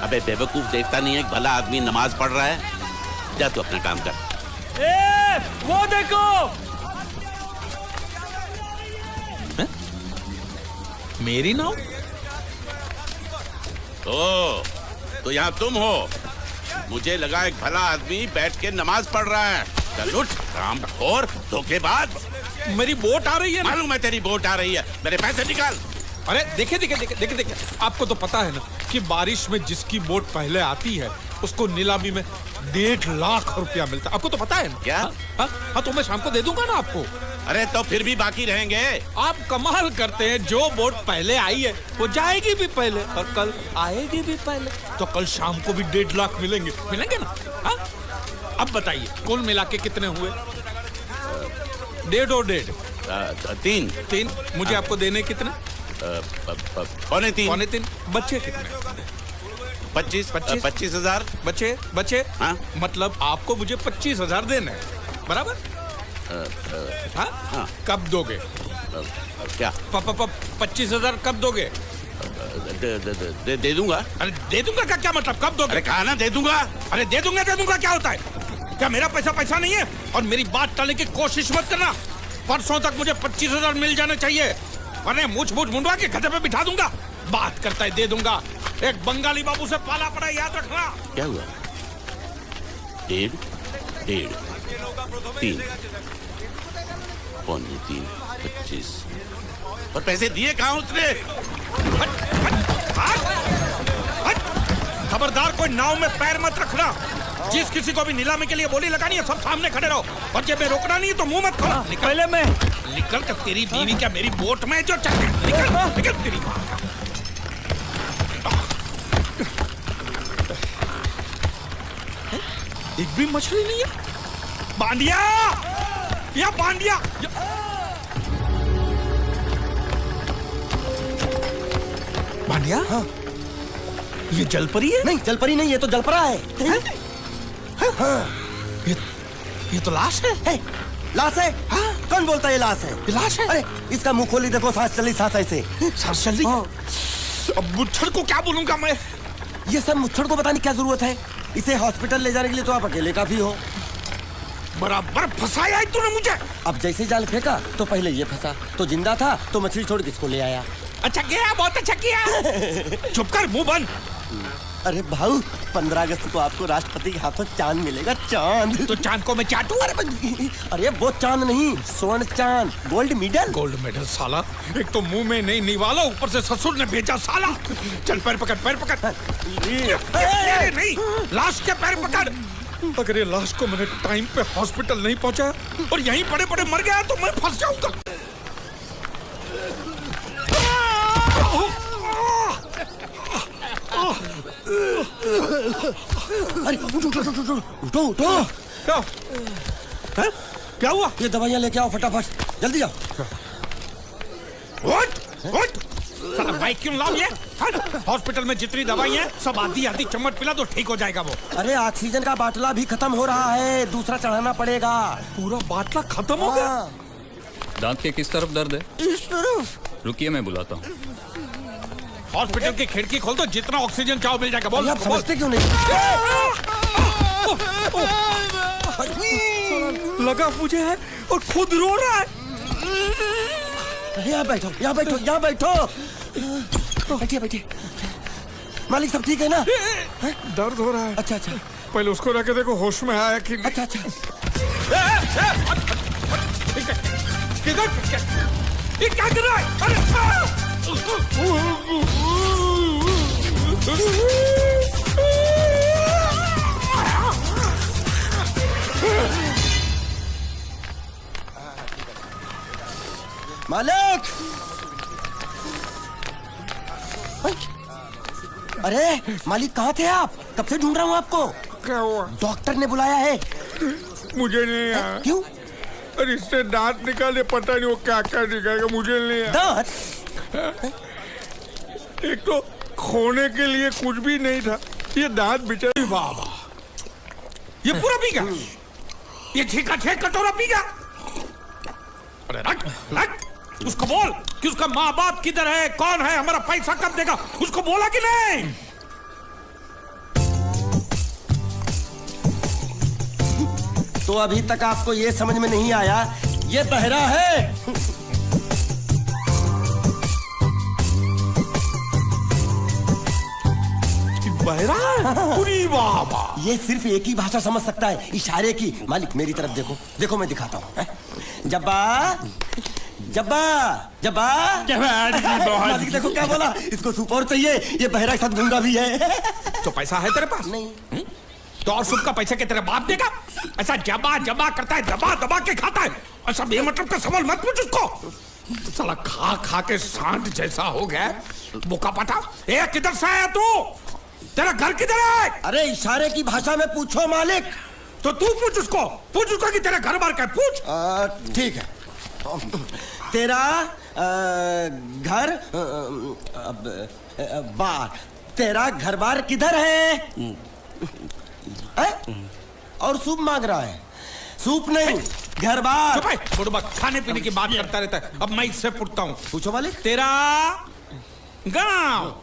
अबे बेवकूफ, देखता नहीं है भला आदमी नमाज पढ़ रहा है? जा तू अपना काम कर। वो देखो। मेरी नाव? तो यहाँ तुम हो? मुझे लगा एक भला आदमी बैठ के नमाज पढ़ रहा है। चल उठ, रामखोर, धोखेबाज। मेरी बोट आ रही है ना? मालूम है तेरी बोट आ रही है, मेरे पैसे निकाल। अरे देखिए, आपको तो पता है ना कि बारिश में जिसकी बोट पहले आती है उसको नीलामी में 1.5 लाख रुपया मिलता है। आपको तो पता है ना? क्या? हाँ, तो मैं शाम को दे दूंगा ना आपको। अरे तो फिर भी बाकी रहेंगे। आप कमाल करते हैं, जो बोट पहले आई है वो जाएगी भी पहले और कल आएगी भी पहले, तो कल शाम को भी 1.5 लाख मिलेंगे ना? हाँ? अब बताइए कुल मिला के कितने हुए? 1.5 और 1.5 3। मुझे आपको देने कितने? 2.25। बच्चे कितने? 25,000 बचे। हाँ? मतलब आपको मुझे 25,000 देने हैं, बराबर? हाँ? कब दोगे? क्या? 25,000 कब दोगे? दे दूंगा। अरे दे दूंगा का क्या मतलब? कब दोगे? अरे कहा ना दे दूंगा। अरे दे दूंगा क्या होता है? क्या मेरा पैसा नहीं है? और मेरी बात टालने की कोशिश मत करना। परसों तक मुझे 25,000 मिल जाने चाहिए, वरना मूछ मुंडवा के गधे पे बिठा दूंगा। बात करता है दे दूंगा, एक बंगाली बाबू से पाला पड़ा, याद रखना। क्या हुआ? 1.5 3 3 25। और पैसे दिए कहाँ उसने? खबरदार, कोई नाव में पैर मत रखना। जिस किसी को भी नीलामी के लिए बोली लगानी है सब सामने खड़े रहो, और जब मैं रोकना नहीं है तो मुंह मत खोलो। पहले मैं निकल कर, तेरी बीवी क्या मेरी बोट में जो चल निकल तेरी माँ का। एक भी मछली नहीं है। बांडिया, या बांडिया, बांडिया। हाँ। ये जलपरी है? नहीं, जलपरी नहीं, ये तो जलपरा है। हाँ। ये तो लाश है। लाश है? हाँ? कौन बोलता है ये लाश है? ये लाश है? अरे इसका मुंह खोली देखो, सांस चली, सांस ऐसे। सांस चल रही? हाँ। अब मुच्छड़ को क्या बोलूंगा मैं? ये सब मुच्छड़ को बताने की क्या जरूरत है? इसे हॉस्पिटल ले जाने के लिए तो आप अकेले काफी हो। बराबर फंसाया है तूने मुझे। अब जैसे जाल फेंका तो पहले ये फंसा, तो जिंदा था तो मछली छोड़ किसको ले आया। अच्छा किया, बहुत अच्छा किया। चुप कर, मुंह बंद। अरे भाऊ, 15 अगस्त को आपको राष्ट्रपति के हाथों चांद मिलेगा, चांद। तो चांद को मैं चाटू? अरे वो चांद नहीं, स्वर्ण चांद, गोल्ड मेडल। गोल्ड मेडल साला, एक तो मुंह में नहीं निवाला, ऊपर से ससुर ने भेजा साला। चल पैर पकड़। नहीं, लाश के पैर पकड़। अगर ये लाश को मैंने टाइम पे हॉस्पिटल नहीं पहुंचा और यहीं पड़े मर गया तो मैं फंस जाऊंगा। अरे उठो। क्या हुआ? ये दवाइयाँ लेके आओ फटाफट, जल्दी जाओ। उठ। साला बाइक क्यों लाओ ये? हॉस्पिटल में जितनी दवाइयाँ हैं सब आधी चम्मच पिला तो ठीक हो जाएगा वो। अरे ऑक्सीजन का बाटला भी खत्म हो रहा है, दूसरा चढ़ाना पड़ेगा। पूरा बाटला खत्म हो गया? दांत के किस तरफ दर्द है? इस तरफ। रुकिए मैं बुलाता हूँ। हॉस्पिटल की खिड़की खोल दो, जितना ऑक्सीजन चाहो मिल जाएगा। बोल। आप समझते क्यों नहीं? लगा मुझे है और खुद रो रहा है। यहाँ बैठो। बैठिए। मालिक सब ठीक है ना? दर्द हो रहा है। अच्छा। पहले उसको रख के देखो होश में आया कि नहीं। अच्छा। किधर? ये क्या कर रहा है? मालिक! अरे मालिक, कहाँ थे आप? कब से ढूंढ रहा हूँ आपको। क्या हुआ? डॉक्टर ने बुलाया है। मुझे नहीं आया। क्यों? अरे इससे दांत निकाले, पता नहीं वो क्या निकालेगा, मुझे नहीं आया। दांत? एक तो खोने के लिए कुछ भी नहीं था, ये दांत बेचारी। बाबा, ये पूरा पी गया। ये छेका कटोरा पी गया। अरे रख। उसको बोल कि उसका माँ बाप किधर है, कौन है, हमारा पैसा कब देगा। उसको बोला कि नहीं? तो अभी तक आपको ये समझ में नहीं आया ये बहरा है। बहरा? पूरी बाबा। ये सिर्फ एक ही भाषा समझ सकता है, इशारे की। मालिक मेरी तरफ देखो, देखो मैं दिखाता हूँ। जब्बा जब्बा जब्बा। मालिक देखो क्या बोला, इसको सूप और चाहिए, ये बहरा के साथ गूंगा भी है। तो पैसा है तेरे पास? नहीं। तो और सूप का पैसा के तेरे बाप देगा? ऐसा जबा जबा करता है, दबा दबा के खाता है। ऐसा बेमतलब का सवाल मत पूछ उसको। साला खा खा के सांड जैसा हो गया, बोका पटा। ए किधर से आया तू? तेरा घर किधर है? अरे इशारे की भाषा में पूछो मालिक। तो तू पूछ उसको कि तेरा घर बार क्या है, पूछ। ठीक है। तेरा घर बार, तेरा घर बार किधर है? और सूप मांग रहा है। सूप नहीं, घर बार। बुढ़बा खाने पीने की बात करता रहता है। अब मैं इससे पूछता हूँ। पूछो मालिक। तेरा गाँव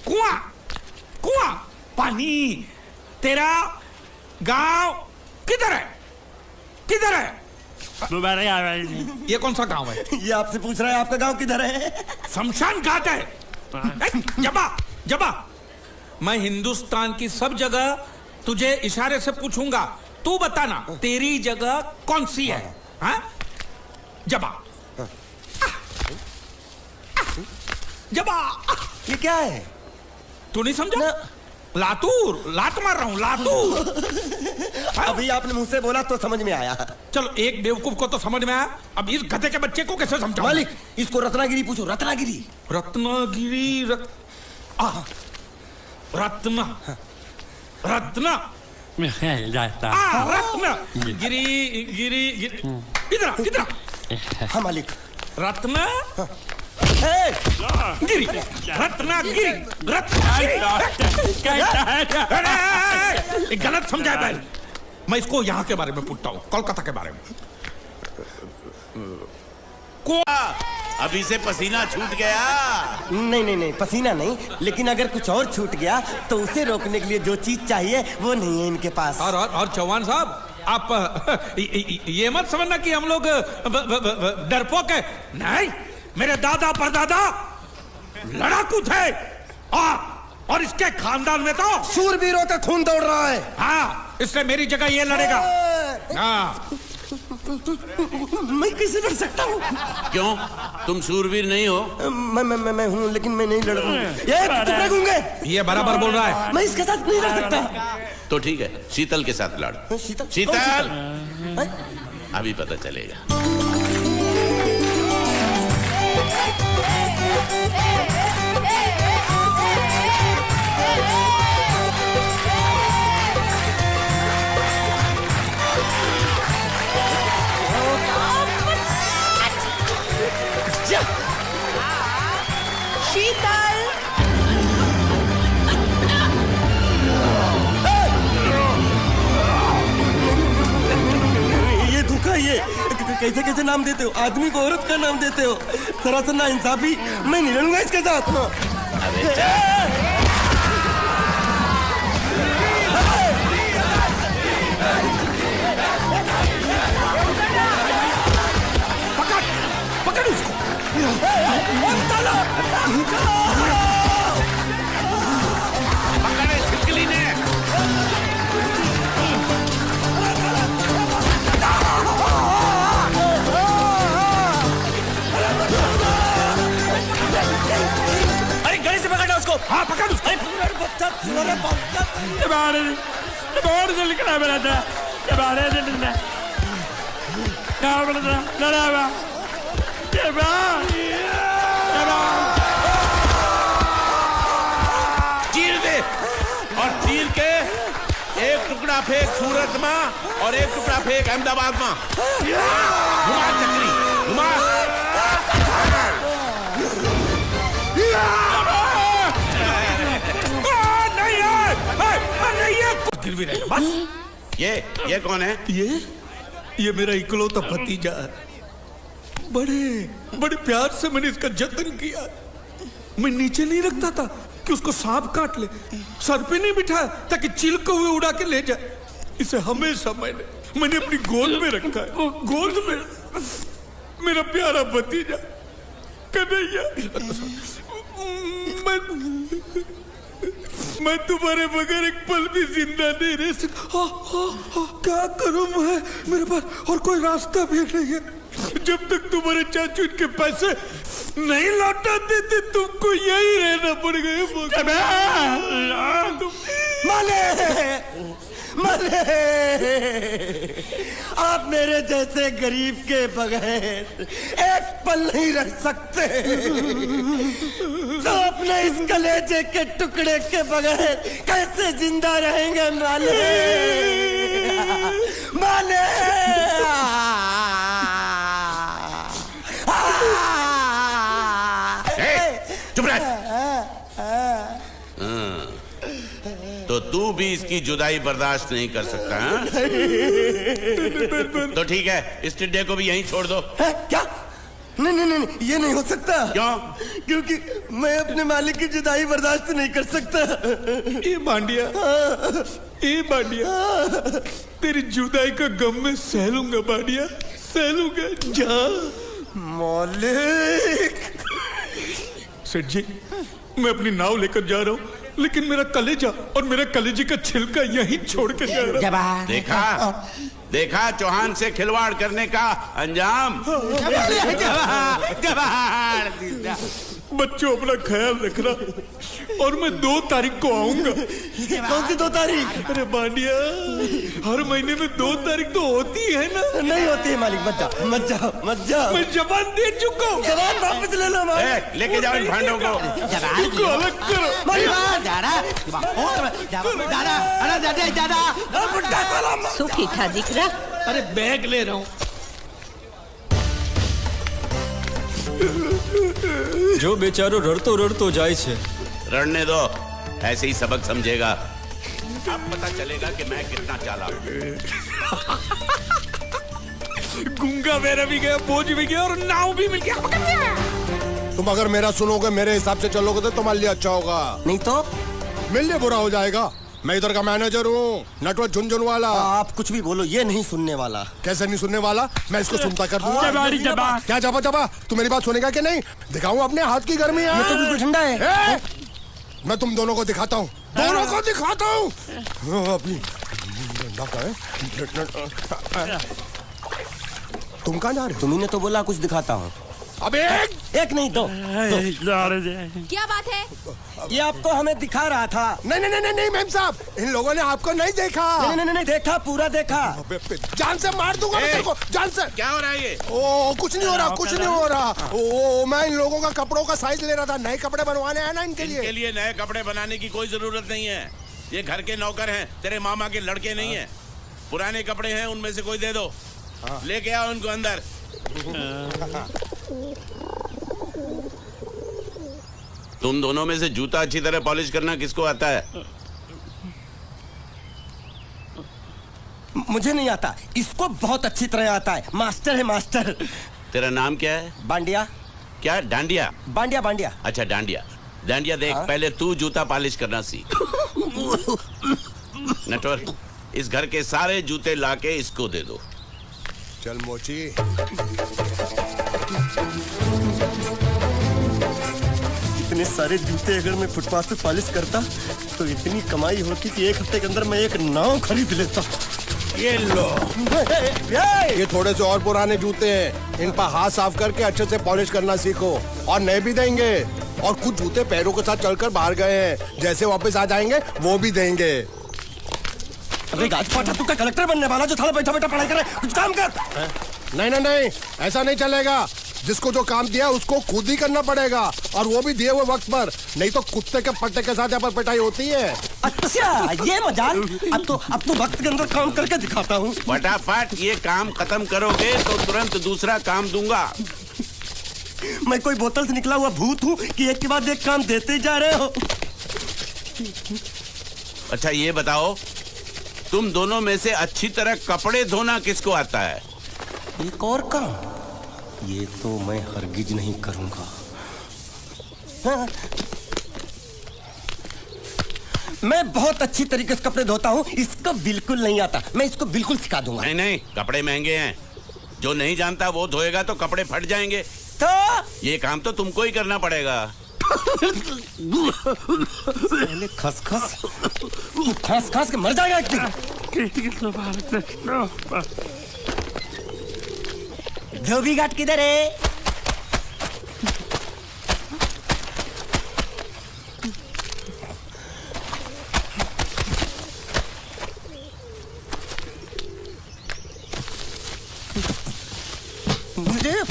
कुआं कुआं पानी, तेरा गांव किधर है? किधर है? ये कौन सा गांव है? ये आपसे पूछ रहा है आपका गांव किधर है? शमशान घाट है। जबा जबा, मैं हिंदुस्तान की सब जगह तुझे इशारे से पूछूंगा, तू बताना तेरी जगह कौन सी है? हाँ? जबा जबा। ये क्या है? तू नहीं समझा? लातूर, लात मार रहा हूं, लातूर। अभी आपने मुंह से बोला तो समझ में आया। चलो एक बेवकूफ को तो समझ में आया, अब इस गधे के बच्चे को कैसे समझाऊं? मालिक इसको रत्नागिरी पूछो, रत्नागिरी। रत्नागिरी रत्ना रत्ना रत्ना गिरी गिरी इधर इधर। हाँ मालिक। रत्ना गिरी, रत्नागिरी, रत्नागिरी। गलत समझा भाई। मैं इसको यहाँ के बारे में पूछता हूँ, कोलकाता के बारे में। अभी से पसीना छूट गया। नहीं नहीं नहीं, पसीना नहीं, लेकिन अगर कुछ और छूट गया तो उसे रोकने के लिए जो चीज चाहिए वो नहीं है इनके पास। और चौहान साहब, आप ये मत समझना कि हम लोग डरपोक है। नहीं, मेरे दादा परदादा लड़ाकू थे और इसके खानदान में तो शूरवीरों का खून दौड़ रहा है। हाँ, इसलिए मेरी जगह ये लड़ेगा। हाँ। मैं कैसे लड़ सकता हूँ? क्यों, तुम शूरवीर नहीं हो? मैं हूँ, लेकिन मैं नहीं लड़ूंगा। ये बराबर बोल रहा है। मैं इसके साथ नहीं लड़ सकता। तो ठीक है, शीतल के साथ लड़। शीतल? शीतल अभी पता चलेगा। शीतल, ये धोखा। ये कैसे कैसे नाम देते हो? आदमी को औरत का नाम देते हो। सरासर ना इंसाफी। मैं नहीं लड़ूंगा इसके साथ। पकड़ पकड़ उसको। पकड़े छिपकली ने। अरे गले से पकड़ना उसको। हाँ पकड़ उसको। चीर दे, और चीर के एक टुकड़ा फेंक सूरत में और एक टुकड़ा फेंक अहमदाबाद में। घुमा चक्री, घुमा। गिरवी रहेगा बस। ये कौन है? ये मेरा इकलौता भतीजा है। बड़े बड़े प्यार से मैंने इसका जतन किया। मैं नीचे नहीं रखता था, कि उसको सांप काट ले, सर पे नहीं बिठाया ताकि चिल को हुए उड़ा के ले जाए। इसे हमेशा मैंने अपनी गोद में रखा है, गोद में। मेरा प्यारा भतीजा कन्हैया, मैं तुम्हारे बगैर एक पल भी जिंदा नहीं रह सकता। क्या करूं मैं? मेरे पास और कोई रास्ता भी नहीं है। जब तक तुम्हारे चाचू इनके पैसे नहीं लौटा देते तुमको यही रहना पड़ेगा। माले, आप मेरे जैसे गरीब के बगैर एक पल नहीं रह सकते, तो अपने इस कलेजे के टुकड़े के बगैर कैसे जिंदा रहेंगे माले? माले, चुप रह। तो तू भी इसकी जुदाई बर्दाश्त नहीं कर सकता है? तो ठीक है, इस टिड्डे को भी यहीं छोड़ दो। क्या? नहीं, ये नहीं हो सकता। क्यों? क्योंकि मैं अपने मालिक की जुदाई बर्दाश्त नहीं कर सकता। ये बांडिया, तेरी जुदाई का गम में सह लूंगा बांडिया, सह लूंगा। जा मालिक। सेठ जी, मैं अपनी नाव लेकर जा रहा हूँ, लेकिन मेरा कलेजा और मेरे कलेजे का छिलका यहीं छोड़ के जा रहा हूँ। देखा चौहान से खिलवाड़ करने का अंजाम। बच्चों, अपना ख्याल रखना, और मैं 2 तारीख को आऊंगा। कौन सी 2 तारीख? अरे बांडिया, हर महीने में 2 तारीख तो होती है ना? नहीं होती है मालिक, मत जाओ। मैं जबान दे चुका हूँ। जबान वापस ले लो मालिक। लेके जाओ इन भांडों को। इनको अलग करो। सुखी था दिख रहा। अरे बैग ले रहा हूँ। जो बेचारो रड़तो जाए छे। रड़ने दो, ऐसे ही सबक समझेगा। अब पता चलेगा कि मैं कितना चालाक हूँ। गुंगा मेरा भी गया, बोझ भी गया और नाव भी मिल गया। तुम अगर मेरा सुनोगे, मेरे हिसाब से चलोगे तो तुम्हारे लिए अच्छा होगा, नहीं तो मेरे लिए बुरा हो जाएगा। मैं इधर का मैनेजर हूँ, नटवर झुनझुन वाला। आप कुछ भी बोलो, ये नहीं सुनने वाला। कैसे नहीं सुनने वाला? मैं इसको सुनता कर दूंगा। क्या जबा? तू मेरी बात सुनेगा कि नहीं? दिखाऊं अपने हाथ की गर्मी? ये तो बिल्कुल ठंडा है। मैं तुम दोनों को दिखाता हूँ, अपनी। तुम कहाँ जा रहे हो? तुम्ही ने तो बोला कुछ दिखाता हूँ। अब एक नहीं दो। क्या बात है? ये आपको हमें दिखा रहा था। नहीं मेम साहब, इन लोगों ने आपको नहीं देखा। नहीं, देखा, पूरा देखा। जान से मार दूंगा मैं तेरे को, जान से। क्या हो रहा है ये? कुछ नहीं हो रहा। मैं इन लोगों का कपड़ों का साइज ले रहा था। नए कपड़े बनवाने हैं ना इनके लिए नए कपड़े बनाने की कोई जरूरत नहीं है। ये घर के नौकर हैं, तेरे मामा के लड़के नहीं हैं। पुराने कपड़े हैं, उनमें से कोई दे दो। लेके आओ उनको अंदर। तुम दोनों में से जूता अच्छी तरह पॉलिश करना किसको आता है? मुझे नहीं आता, इसको बहुत अच्छी तरह आता है। मास्टर है, मास्टर। तेरा नाम क्या है? बांडिया। क्या? डांडिया? बांडिया। अच्छा, डांडिया देख। पहले तू जूता पॉलिश करना सीख। नटवर, इस घर के सारे जूते लाके इसको दे दो। चल मोची। इतने सारे जूते अगर मैं फुटपाथ पे पॉलिश करता तो इतनी कमाई होती कि 1 हफ्ते के अंदर मैं एक नाव खरीद लेता। ये लो। ये थोड़े से और पुराने जूते हैं, इन पर हाथ साफ करके अच्छे से पॉलिश करना सीखो। और नए भी देंगे, और कुछ जूते पैरों के साथ चलकर बाहर गए हैं, जैसे वापस आ जाएंगे वो भी देंगे। अबे गाजपाटा, तू क्या कलेक्टर बनने वाला जो थाला बैठा पढ़ाई करे? कुछ काम कर। नहीं, ऐसा नहीं चलेगा। जिसको जो काम दिया उसको खुद ही करना पड़ेगा, और वो भी दिए हुए वक्त पर। नहीं तो कुत्ते के पट्टे के साथ यहाँ पर पिटाई होती है। अच्छा, ये मजाल। अब तो वक्त के अंदर काम करके दिखाता हूँ। फटाफट ये काम खत्म करोगे तो तुरंत दूसरा काम दूंगा। मैं कोई बोतल से निकला हुआ भूत हूँ कि एक के बाद एक काम देते ही जा रहे हो? अच्छा ये बताओ, तुम दोनों में से अच्छी तरह कपड़े धोना किसको आता है? एक और काम? ये तो मैं हरगिज नहीं करूंगा। हाँ। मैं बहुत अच्छी तरीके से कपड़े धोता हूँ, इसको बिल्कुल नहीं आता। मैं इसको बिल्कुल सिखा दूंगा। नहीं नहीं, कपड़े महंगे हैं, जो नहीं जानता वो धोएगा तो कपड़े फट जाएंगे। तो ये काम तो तुमको ही करना पड़ेगा। खस खस खस खस के मर जाएगा एक दिन। धोबी घाट किधर है? मुझे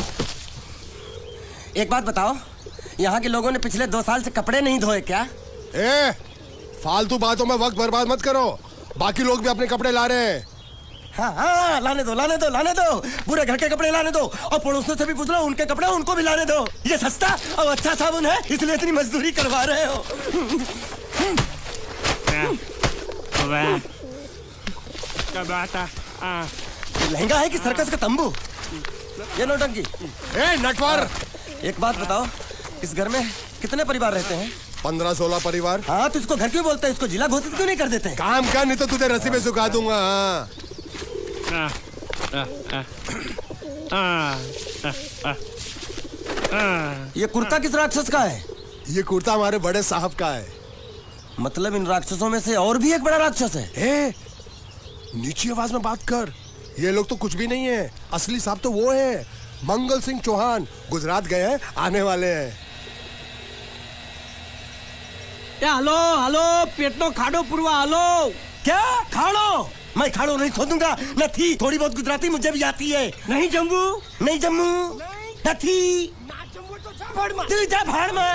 एक बात बताओ, यहाँ के लोगों ने पिछले 2 साल से कपड़े नहीं धोए क्या? ए, फालतू बातों में वक्त बर्बाद मत करो। बाकी लोग भी अपने कपड़े ला रहे हैं। हाँ हाँ, लाने दो लाने दो लाने दो, पूरे घर के कपड़े लाने दो, और पड़ोसियों से भी पूछ लो, उनके कपड़े उनको भी लाने दो। ये सस्ता और अच्छा साबुन है, इसलिए इतनी मजदूरी करवा रहे हो। लहंगा है कि सर्कस का तंबू? ये नौटंकी। ए नटवर, एक बात बताओ, इस घर में कितने परिवार रहते हैं? 15-16 परिवार। हाँ, तो इसको घर क्यों बोलते हैं? इसको जिला घोषित क्यों नहीं कर देते? काम कर, नहीं तो तुझे रस्सी में सुखा दूंगा। ये कुर्ता किस राक्षस का है? ये कुर्ता हमारे बड़े साहब का है। मतलब इन राक्षसों में से और भी एक बड़ा राक्षस है? ए, नीची आवाज में बात कर। ये लोग तो कुछ भी नहीं है, असली साहब तो वो है मंगल सिंह चौहान। गुजरात गए हैं, आने वाले हैं। हेलो हेलो, पेटनो खाड़ो पुरवा। हेलो, क्या खाड़ो? मैं खाड़ो नहीं खोदूंगा। न थी, थोड़ी बहुत गुजराती मुझे भी आती है। नहीं जम्मू, नहीं जम्मू, न थी। तू जा भाड़ में।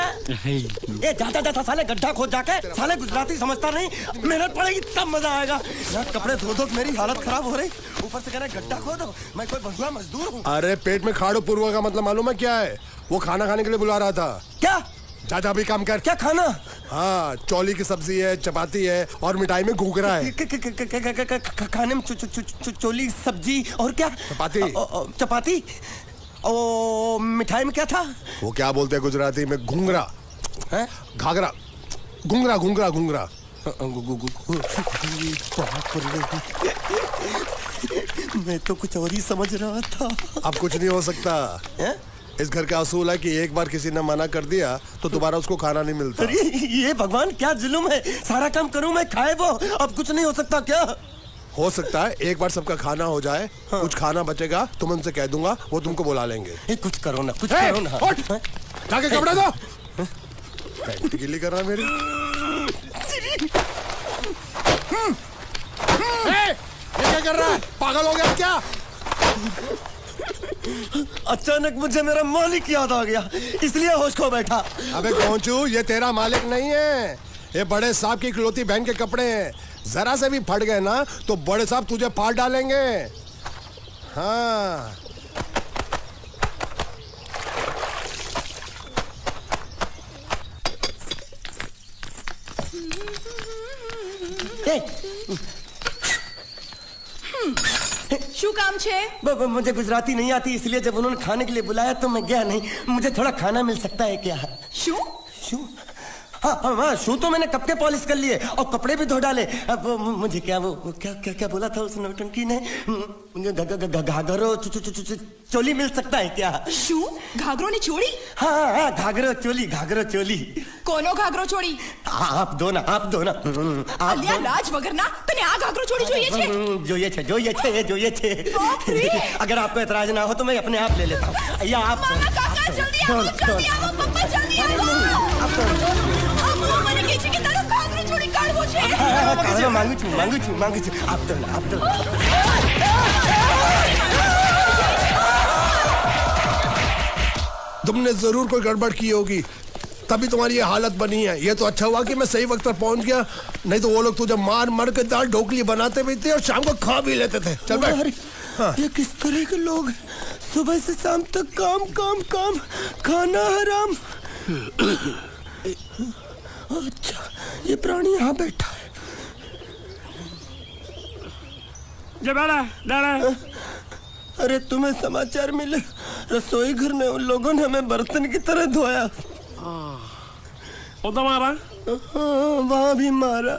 ये जाता जाता साले गड्ढा खोद जाके, साले गुजराती समझता नहीं। मेहनत पड़ेगी तब मजा आएगा। यार कपड़े धो धो मेरी हालत खराब हो रही, ऊपर से कह रहे गड्ढा खोदो। मैं कोई बंधुआ मजदूर हूँ? अरे पेट में खाड़ो पुरवा का मतलब मालूम है क्या है? वो खाना खाने के लिए बुला रहा था। क्या? जा भी काम कर। क्या खाना? हाँ, चौली की सब्जी है, चपाती है और मिठाई में घूघरा है। खाने में चोली सब्जी और क्या? चपाती। चपाती। ओ, मिठाई में क्या था? वो क्या बोलते हैं गुजराती में? घूंघरा है, घाघरा, घूंघरा घूंघरा घूंघरा। मैं तो कुछ और ही समझ रहा था। अब कुछ नहीं हो सकता है? इस घर का असूल है कि एक बार किसी ने मना कर दिया तो दोबारा उसको खाना नहीं मिलता। अरे ये भगवान क्या जुल्म है, सारा काम करूं मैं, खाए वो। अब कुछ नहीं हो सकता क्या? हो सकता है एक बार सबका खाना हो जाए। हाँ। कुछ खाना बचेगा तो मैं उनसे कह दूंगा, वो तुमको बुला लेंगे। कुछ करो ना, कुछ करो ना। जाके कपड़े दो। पैंट गीली कर रहा मेरी। ये क्या कर रहा है? पागल हो गया क्या? अचानक मुझे मेरा मालिक याद आ गया, इसलिए होश खो बैठा। अबे गोंचू, ये तेरा मालिक नहीं है, ये बड़े साहब की इकलौती बहन के कपड़े हैं। जरा से भी फट गए ना तो बड़े साहब तुझे फाड़ डालेंगे। हाँ, શું કામ છે? मुझे गुजराती नहीं आती, इसलिए जब उन्होंने खाने के लिए बुलाया तो मैं गया नहीं। मुझे थोड़ा खाना मिल सकता है क्या? શું? शू? हाँ, शू तो मैंने कब के पॉलिश कर लिए और कपड़े भी धो डाले। अब मुझे क्या वो क्या क्या क्या बोला था उस नौटंकी ने? घाघरो चोली मिल सकता है क्या? શું? ઘાઘરો ને ચોળી? हाँ, घाघरो चोली, घाघरो चोली। કોનો ઘાઘરો ચોળી? आप दो ना, आप दो ना। અલ્યા લાજ વગરના, તને આ ઘાઘરો ચોળી જોઈએ છે? જોઈએ છે। अगर आपको एतराज ना हो तो मैं अपने आप ले लेता हूँ। या आप મામા કાકા જલ્દી આવો, જલ્દી આવો, પપ્પા જલ્દી આવો। મને કહે છે કે તારો ઘાઘરો ચોળી કાઢવો છે। मांगू छू। आप तो तुमने जरूर कोई गड़बड़ की होगी, तभी तुम्हारी ये हालत बनी है। ये तो अच्छा हुआ कि मैं सही वक्त पर पहुंच गया, नहीं तो वो लोग तुझे मार के दाल ढोकली बनाते भी थे और शाम को खा भी लेते थे। चल बैठ। हाँ। ये किस तरह के लोग हैं? सुबह से शाम तक काम काम काम, खाना हराम। अच्छा, ये प्राणी यहाँ बैठा है। अरे तुम्हें समाचार मिले? रसोई घर में उन लोगों ने हमें बर्तन की तरह धोया। उधर मारा वहाँ भी मारा।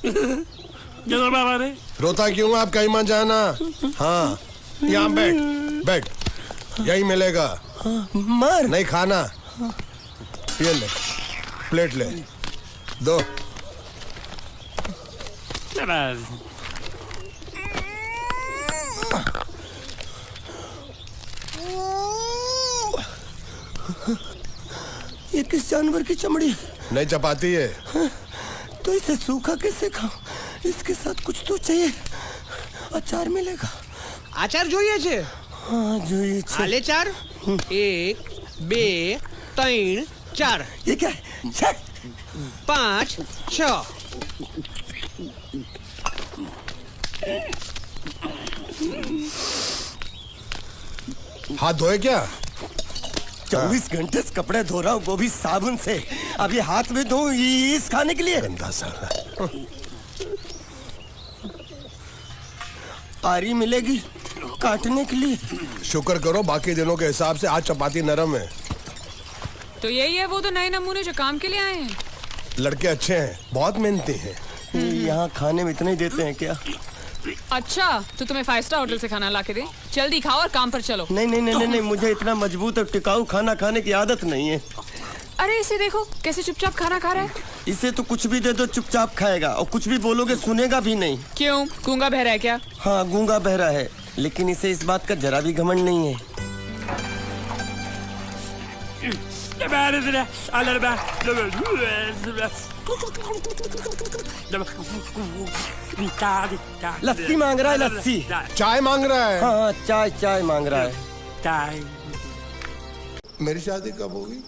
किधर मारा रे? रोता क्यों? आप कहीं मत जाना। हाँ, यहाँ बैठ बैठ, यही मिलेगा। मार नहीं खाना, ये ले, प्लेट ले, दो। ये किस जानवर की चमड़ी? नहीं चपाती है। तो इसे सूखा कैसे खाऊं? इसके साथ कुछ तो चाहिए। अचार मिलेगा? આચાર જોઈએ છે? हाँ જોઈએ છે। આલે ચાર 1 2 3 4 ये क्या है? 5 6 हाथ धोए क्या? 24 घंटे से कपड़े धो रहा हूँ, वो भी साबुन से। अब ये हाथ में धो इस खाने के लिए? गंदा साला। आरी मिलेगी काटने के लिए? शुक्र करो बाकी दिनों के हिसाब से आज चपाती नरम है। तो यही है वो तो नए नमूने जो काम के लिए आए हैं। लड़के अच्छे हैं, बहुत मेहनती हैं। यहाँ खाने में इतना ही देते हैं क्या? अच्छा तो तुम्हें 5 स्टार होटल से खाना ला के दे? जल्दी खाओ और काम पर चलो। नहीं नहीं नहीं नहीं, नहीं मुझे इतना मजबूत और टिकाऊ खाना खाने की आदत नहीं है। अरे इसे देखो कैसे चुपचाप खाना खा रहा है। इसे तो कुछ भी दे दो चुपचाप खाएगा, और कुछ भी बोलोगे सुनेगा भी नहीं। क्यों, गूंगा बहरा है क्या? हाँ गूंगा बहरा है, लेकिन इसे इस बात का जरा भी घमंड नहीं है। लस्सी मांग रहा है, लस्सी। चाय मांग रहा है। हाँ चाय चाय मांग रहा है। चाय। मेरी शादी कब होगी?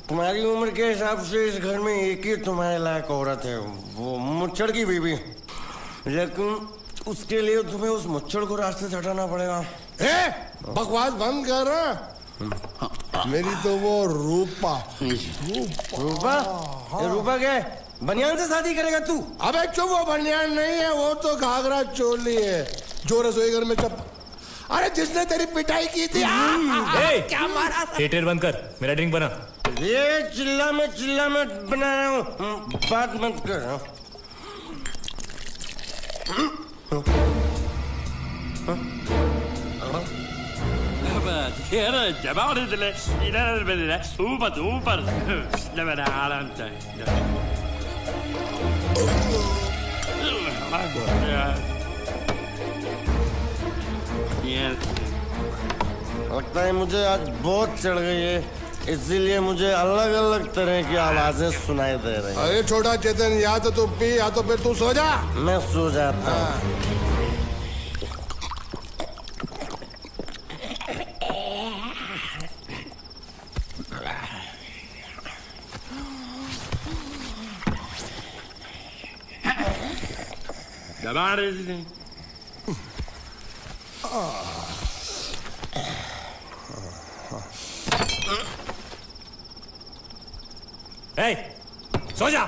तुम्हारी उम्र के हिसाब से इस घर में एक ही तुम्हारे लायक औरत है, वो मुच्छड़ की बीवी। लेकिन उसके लिए तुम्हें उस मुच्छड़ को रास्ते से हटाना पड़ेगा। बकवास बंद कर रहा। मेरी तो वो रूपा। रूपा? रूपा क्या? बनियान से शादी करेगा तू? अबे चुप, वो बनियान नहीं है, वो तो घाघरा चोली है जो रसोई घर में चप। अरे जिसने तेरी पिटाई की थी। क्या मारा? थिएटर बंद कर, मेरा ड्रिंक बना। ये चिल्ला में बना रहा हूँ, बात मत कर। लगता है मुझे आज बहुत चढ़ गई है, इसीलिए मुझे अलग अलग तरह की आवाजें सुनाई दे रही हैं। अरे छोटा चेतन, या तो तू पी या तो फिर तू सो जा। मैं सो जाता हूँ। सो जा।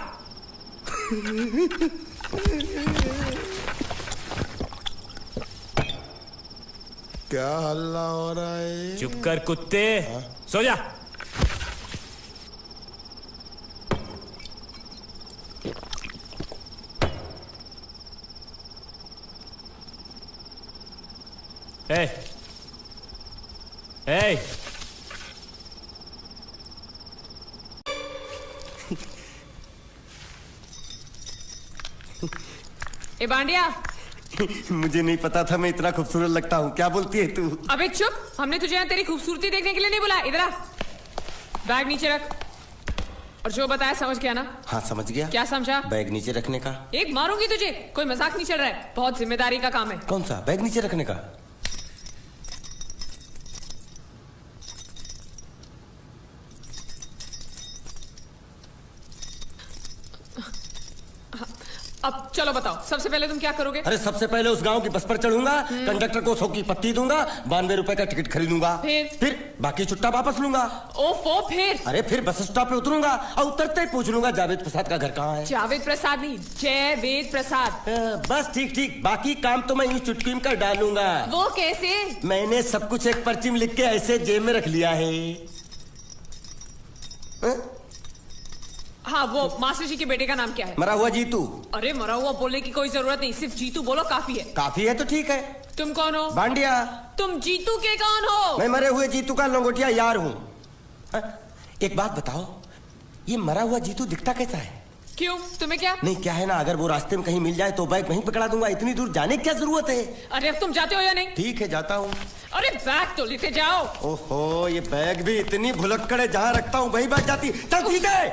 क्या हल्ला हो रहा है? चुप कर कुत्ते, सो जा। ए बांडिया। मुझे नहीं पता था मैं इतना खूबसूरत लगता हूँ। क्या बोलती है तू? अबे चुप, हमने तुझे यहाँ तेरी खूबसूरती देखने के लिए नहीं बुलाया। इधर आ, बैग नीचे रख। और जो बताया समझ गया ना? हाँ समझ गया। क्या समझा? बैग नीचे रखने का। एक मारूंगी तुझे, कोई मजाक नहीं चल रहा है, बहुत जिम्मेदारी का काम है। कौन सा? बैग नीचे रखने का। अब चलो बताओ, सबसे पहले तुम क्या करोगे? अरे सबसे पहले उस गांव की बस पर चढ़ूंगा, कंडक्टर को 100 की पत्ती दूंगा, 92 रुपए का टिकट खरीदूंगा। फिर बाकी छुट्टा वापस लूंगा। ओफो, फिर? अरे फिर बस स्टॉप पे उतरूंगा और उतरते ही पूछ लूंगा जावेद प्रसाद का घर कहाँ है। जावेद प्रसाद नहीं, जयवेद प्रसाद। बस ठीक ठीक, बाकी काम तो मैं यूं चुटकी में कर डालूंगा। वो कैसे? मैंने सब कुछ एक पर्ची में लिख के ऐसे जेब में रख लिया है। हाँ, वो मास्टर जी के बेटे का नाम क्या है? मरा हुआ जीतू। अरे मरा हुआ बोलने की कोई जरूरत नहीं, सिर्फ जीतू बोलो काफी है। काफी है तो ठीक है। तुम कौन हो? भांडिया। तुम जीतू के कौन हो? मैं मरे हुए जीतू का लंगोटिया यार हूँ। एक बात बताओ, ये मरा हुआ जीतू दिखता कैसा है? क्यों, तुम्हें क्या? नहीं क्या है ना, अगर वो रास्ते में कहीं मिल जाए तो बैग वहीं पकड़ा दूंगा, इतनी दूर जाने की क्या जरूरत है? अरे अब तुम जाते हो या नहीं? ठीक है जाता हूँ। अरे बैग तो लेते जाओ। ओहो, ये बैग भी इतनी भुलक्कड़ है, जहाँ रखता हूँ वहीं बैठ जाती। चल सीधे।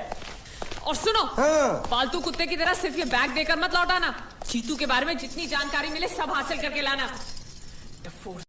और सुनो, हाँ। पालतू कुत्ते की तरह सिर्फ ये बैग देकर मत लौटाना। जीतू के बारे में जितनी जानकारी मिले सब हासिल करके लाना।